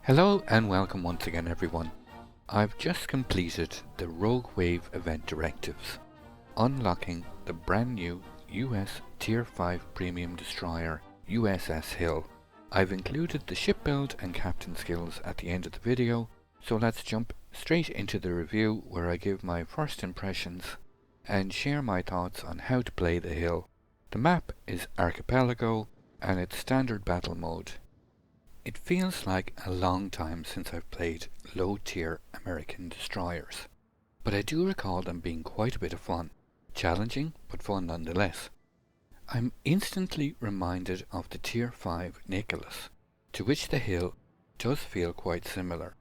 Hello and welcome once again everyone. I've just completed the Rogue Wave event directives, unlocking the brand new US Tier 5 Premium Destroyer USS Hill. I've included the ship build and captain skills at the end of the video, so let's jump straight into the review where I give my first impressions and share my thoughts on how to play the Hill. The map is Archipelago and it's standard battle mode. It feels like a long time since I've played low-tier American destroyers, but I do recall them being quite a bit of fun, challenging but fun nonetheless. I'm instantly reminded of the Tier 5 Nicholas, to which the Hill does feel quite similar,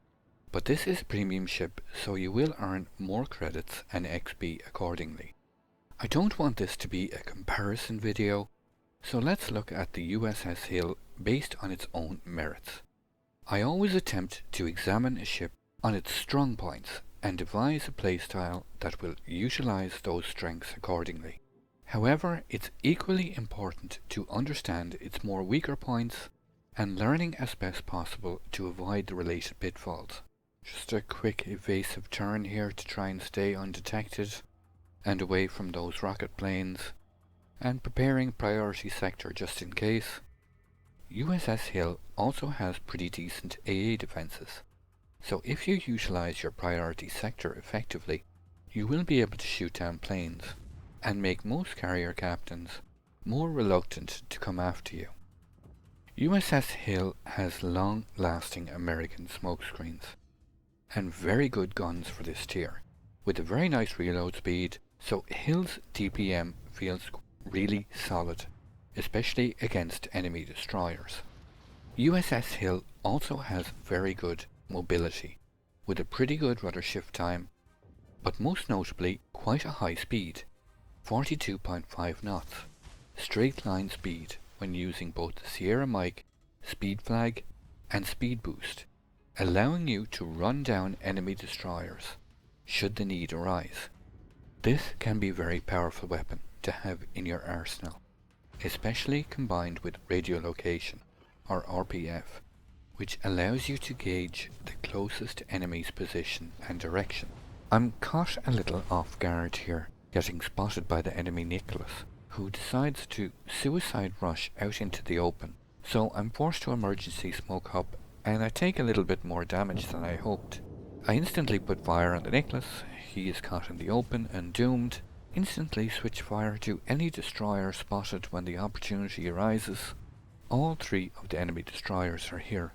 but this is a premium ship so you will earn more credits and XP accordingly. I don't want this to be a comparison video, so let's look at the USS Hill based on its own merits. I always attempt to examine a ship on its strong points and devise a playstyle that will utilize those strengths accordingly. However, it's equally important to understand its more weaker points and learning as best possible to avoid the related pitfalls. Just a quick evasive turn here to try and stay undetected and away from those rocket planes, and preparing priority sector just in case. USS Hill also has pretty decent AA defences, so if you utilise your priority sector effectively, you will be able to shoot down planes and make most carrier captains more reluctant to come after you. USS Hill has long-lasting American smokescreens and very good guns for this tier, with a very nice reload speed, so Hill's DPM feels really solid, especially against enemy destroyers. USS Hill also has very good mobility, with a pretty good rudder shift time, but most notably quite a high speed, 42.5 knots, straight line speed when using both the Sierra Mike, speed flag and speed boost, allowing you to run down enemy destroyers should the need arise. This can be a very powerful weapon to have in your arsenal, especially combined with radiolocation or RPF, which allows you to gauge the closest enemy's position and direction. I'm caught a little off guard here, getting spotted by the enemy Nicholas, who decides to suicide rush out into the open, so I'm forced to emergency smoke up and I take a little bit more damage than I hoped. I instantly put fire on the Nicholas. He is caught in the open and doomed. Instantly switch fire to any destroyer spotted when the opportunity arises. All three of the enemy destroyers are here,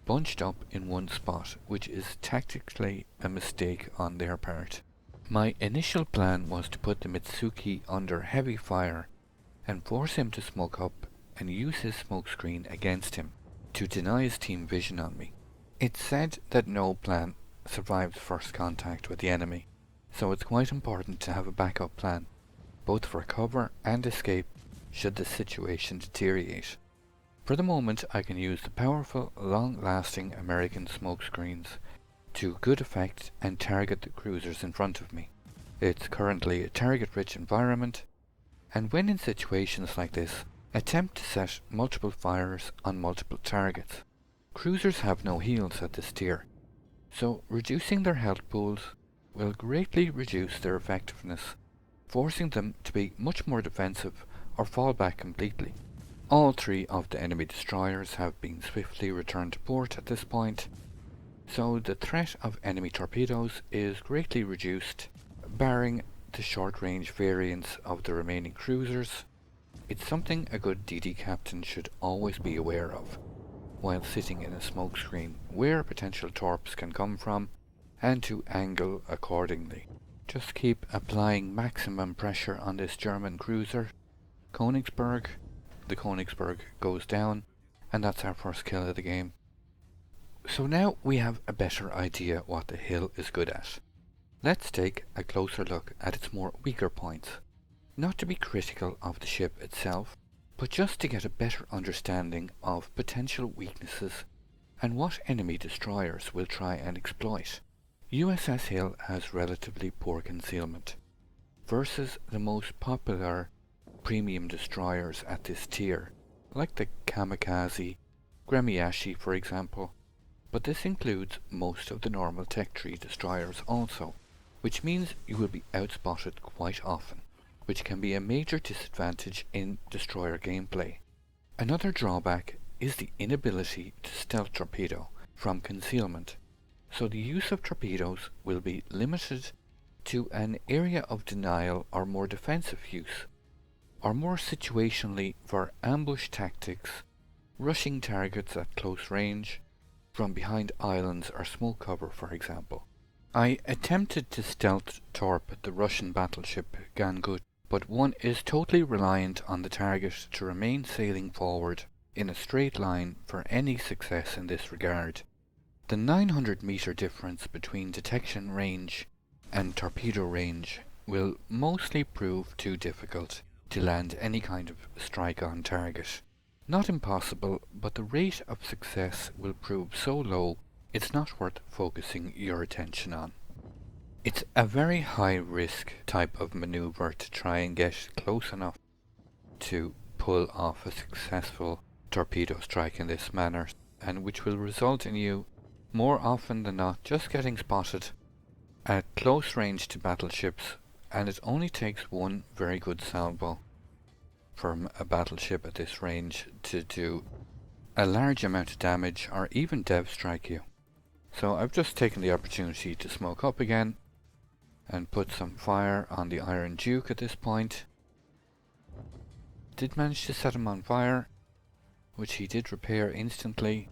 bunched up in one spot, which is tactically a mistake on their part. My initial plan was to put the Mitsuki under heavy fire and force him to smoke up and use his smokescreen against him to deny his team vision on me. It's said that no plan survives first contact with the enemy, so it's quite important to have a backup plan, both for cover and escape should the situation deteriorate. For the moment I can use the powerful, long-lasting American smokescreens to good effect and target the cruisers in front of me. It's currently a target-rich environment, and when in situations like this, attempt to set multiple fires on multiple targets. Cruisers have no heals at this tier, so reducing their health pools will greatly reduce their effectiveness, forcing them to be much more defensive or fall back completely. All three of the enemy destroyers have been swiftly returned to port at this point, so the threat of enemy torpedoes is greatly reduced, barring the short-range variants of the remaining cruisers. It's something a good DD captain should always be aware of while sitting in a smokescreen, where potential torps can come from and to angle accordingly. Just keep applying maximum pressure on this German cruiser, Königsberg. The Königsberg goes down, and that's our first kill of the game. So now we have a better idea what the Hill is good at. Let's take a closer look at its more weaker points. Not to be critical of the ship itself, but just to get a better understanding of potential weaknesses and what enemy destroyers will try and exploit. USS Hill has relatively poor concealment versus the most popular premium destroyers at this tier, like the Kamikaze, Gremiashi for example, but this includes most of the normal Tech 3 destroyers also, which means you will be outspotted quite often, which can be a major disadvantage in destroyer gameplay. Another drawback is the inability to stealth torpedo from concealment, so the use of torpedoes will be limited to an area of denial or more defensive use, or more situationally for ambush tactics, rushing targets at close range, from behind islands or smoke cover for example. I attempted to stealth torp the Russian battleship Gangut, but one is totally reliant on the target to remain sailing forward in a straight line for any success in this regard. The 900-meter difference between detection range and torpedo range will mostly prove too difficult to land any kind of strike on target. Not impossible, but the rate of success will prove so low it's not worth focusing your attention on. It's a very high risk type of maneuver to try and get close enough to pull off a successful torpedo strike in this manner, and which will result in you more often than not just getting spotted at close range to battleships, and it only takes one very good salvo from a battleship at this range to do a large amount of damage or even dev strike you. So I've just taken the opportunity to smoke up again and put some fire on the Iron Duke at this point. Did manage to set him on fire, which he did repair instantly.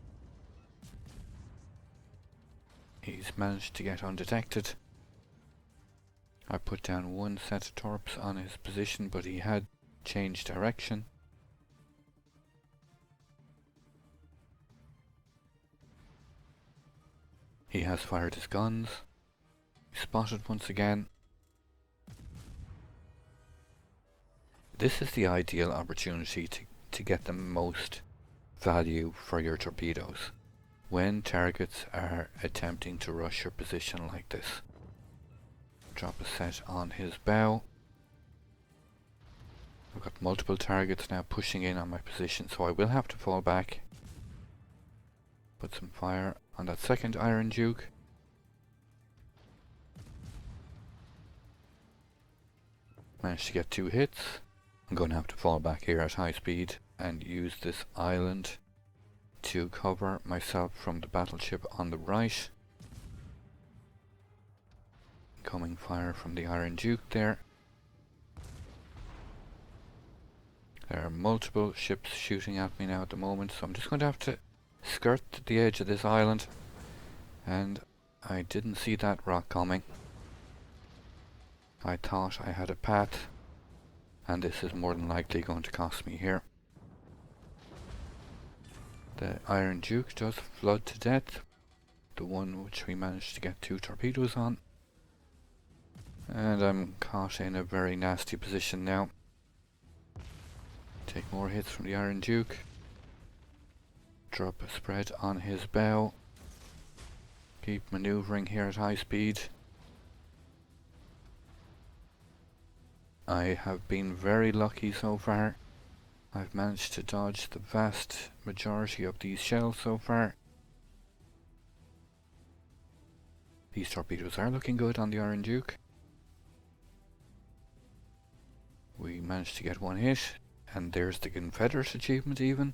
He's managed to get undetected. I put down one set of torps on his position, but he had changed direction. He has fired his guns. Spotted once again. This is the ideal opportunity to get the most value for your torpedoes when targets are attempting to rush your position like this. Drop a set on his bow. I've got multiple targets now pushing in on my position, so I will have to fall back. Put some fire on that second Iron Duke. Managed to get 2 hits. I'm going to have to fall back here at high speed and use this island to cover myself from the battleship on the right. Incoming fire from the Iron Duke there. There are multiple ships shooting at me now at the moment, so I'm just going to have to skirt the edge of this island, and I didn't see that rock coming. I thought I had a path, and this is more than likely going to cost me here. The Iron Duke does flood to death, the one which we managed to get 2 torpedoes on. And I'm caught in a very nasty position now. Take more hits from the Iron Duke. Drop a spread on his bow. Keep maneuvering here at high speed. I have been very lucky so far. I've managed to dodge the vast majority of these shells so far. These torpedoes are looking good on the Iron Duke. We managed to get 1 hit, and there's the Confederate achievement even.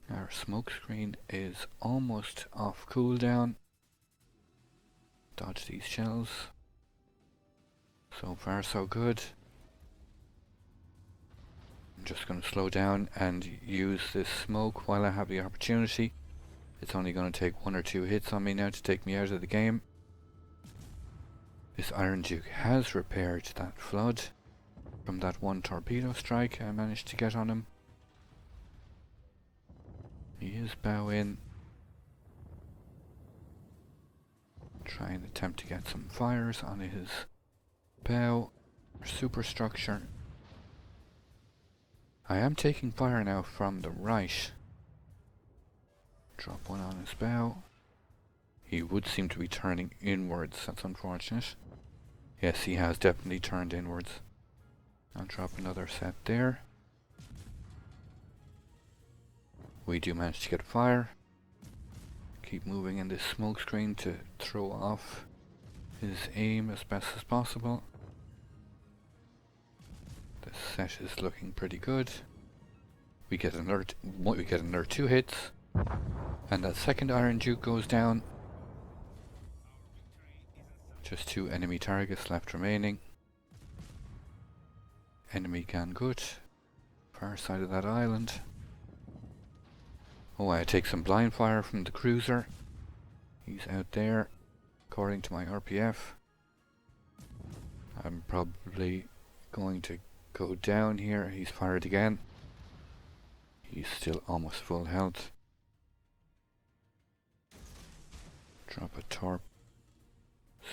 Our smoke screen is almost off cooldown. Dodge these shells. So far so good. I'm just going to slow down and use this smoke while I have the opportunity. It's only going to take 1 or 2 hits on me now to take me out of the game. This Iron Duke has repaired that flood from that 1 torpedo strike I managed to get on him. He is bow in. Try and attempt to get some fires on his bow superstructure. I am taking fire now from the right. Drop 1 on his bow. He would seem to be turning inwards, that's unfortunate. Yes, he has definitely turned inwards. I'll drop another set there. We do manage to get fire. keep moving in this smoke screen to throw off his aim as best as possible. The set is looking pretty good. We get another 2 hits, and that second Iron Duke goes down. Just 2 enemy targets left remaining. Enemy can good. Far side of that island. Oh, I take some blind fire from the cruiser. He's out there, according to my RPF. I'm probably going to go down here. He's fired again. He's still almost full health. Drop a torp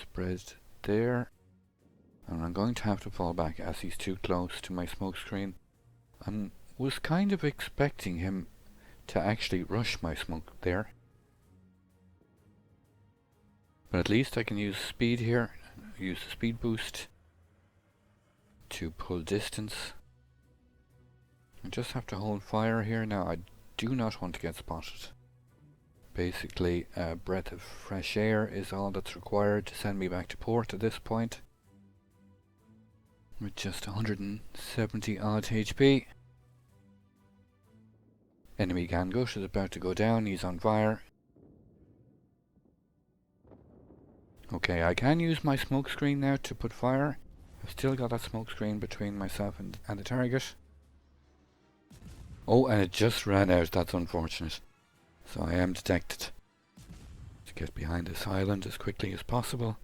spread there. And I'm going to have to fall back as he's too close to my smoke screen. I was kind of expecting him to actually rush my smoke there. But at least I can use speed here. Use the speed boost to pull distance. I just have to hold fire here. Now I do not want to get spotted. Basically a breath of fresh air is all that's required to send me back to port at this point. With just 170 odd HP. Enemy Gangush is about to go down. He's on fire. Okay, I can use my smoke screen now to put fire. I've still got that smoke screen between myself and the target. Oh, and it just ran out. That's unfortunate. So I am detected. To get behind this island as quickly as possible.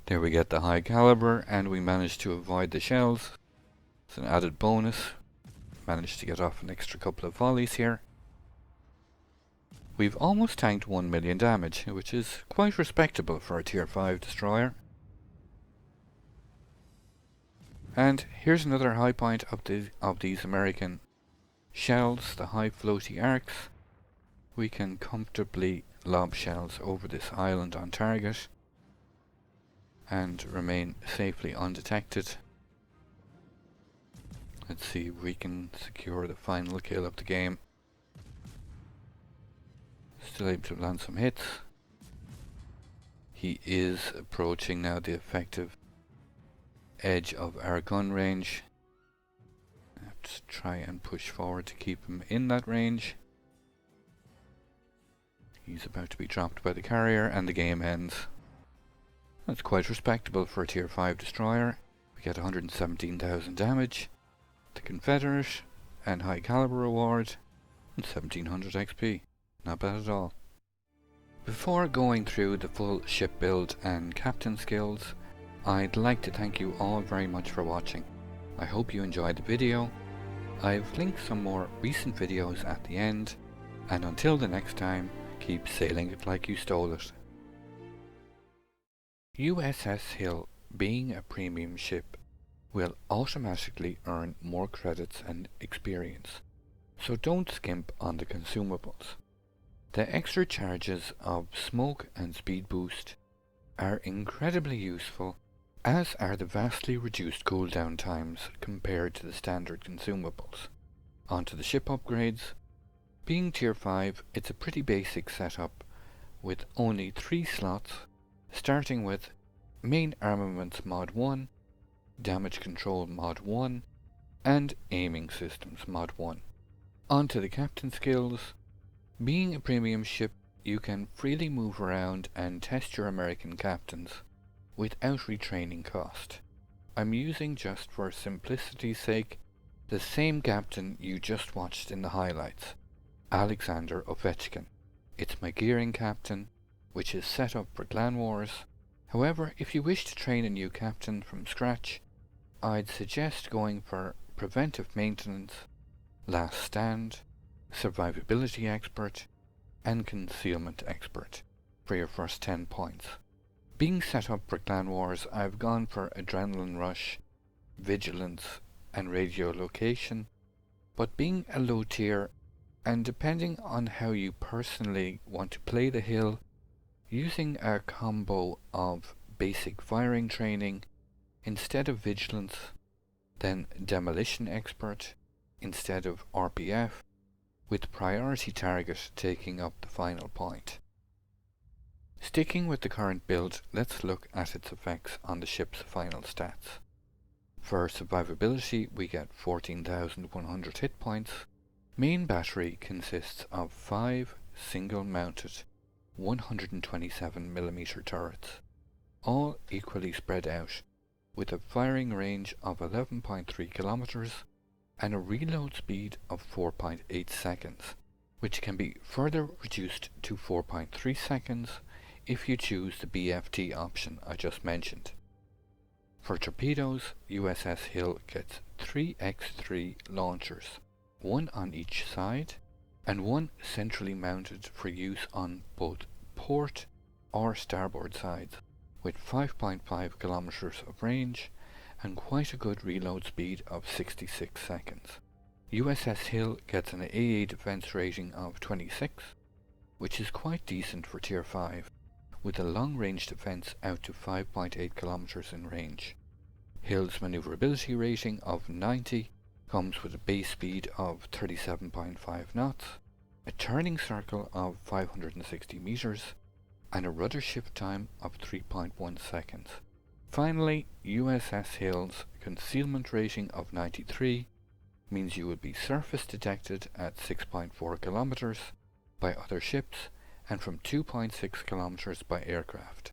There we get the high caliber, and we managed to avoid the shells. It's an added bonus. Managed to get off an extra couple of volleys here. We've almost tanked 1 million damage, which is quite respectable for a tier 5 destroyer. And here's another high point of these American shells, the high floaty arcs. We can comfortably lob shells over this island on target and remain safely undetected. Let's see if we can secure the final kill of the game. Still able to land some hits. He is approaching now the effective edge of our gun range. I have to try and push forward to keep him in that range. He's about to be dropped by the carrier and the game ends. That's quite respectable for a tier 5 destroyer. We get 117,000 damage, the Confederate and high caliber reward, and 1700 XP. Not bad at all. Before going through the full ship build and captain skills, I'd like to thank you all very much for watching. I hope you enjoyed the video. I've linked some more recent videos at the end, and until the next time, keep sailing it like you stole it. USS Hill, being a premium ship, will automatically earn more credits and experience, so don't skimp on the consumables. The extra charges of smoke and speed boost are incredibly useful, as are the vastly reduced cooldown times compared to the standard consumables. Onto the ship upgrades. Being tier 5, it's a pretty basic setup with only 3 slots, starting with Main Armaments Mod 1, Damage Control Mod 1, and Aiming Systems Mod 1. Onto the captain skills. Being a premium ship, you can freely move around and test your American captains without retraining cost. I'm using, just for simplicity's sake, the same captain you just watched in the highlights, Alexander Ovechkin. It's my gearing captain, which is set up for clan wars. However, if you wish to train a new captain from scratch, I'd suggest going for Preventive Maintenance, Last Stand, Survivability Expert, and Concealment Expert for your first 10 points. Being set up for clan wars, I've gone for Adrenaline Rush, Vigilance, and Radiolocation, but being a low tier, and depending on how you personally want to play the hill, using a combo of basic firing training instead of Vigilance, then Demolition Expert instead of RPF, with priority target taking up the final point. Sticking with the current build, let's look at its effects on the ship's final stats. For survivability, we get 14,100 hit points. Main battery consists of 5 single-mounted 127mm turrets, all equally spread out, with a firing range of 11.3 kilometers and a reload speed of 4.8 seconds, which can be further reduced to 4.3 seconds if you choose the BFT option I just mentioned. For torpedoes, USS Hill gets 3x3 launchers, one on each side, and one centrally mounted for use on both port or starboard sides, with 5.5 kilometers of range and quite a good reload speed of 66 seconds. USS Hill gets an AA defense rating of 26, which is quite decent for Tier 5, with a long-range defense out to 5.8 kilometers in range. Hill's maneuverability rating of 90 comes with a base speed of 37.5 knots, a turning circle of 560 meters, and a rudder shift time of 3.1 seconds. Finally, USS Hill's concealment rating of 93 means you will be surface detected at 6.4 kilometers by other ships and from 2.6 kilometers by aircraft.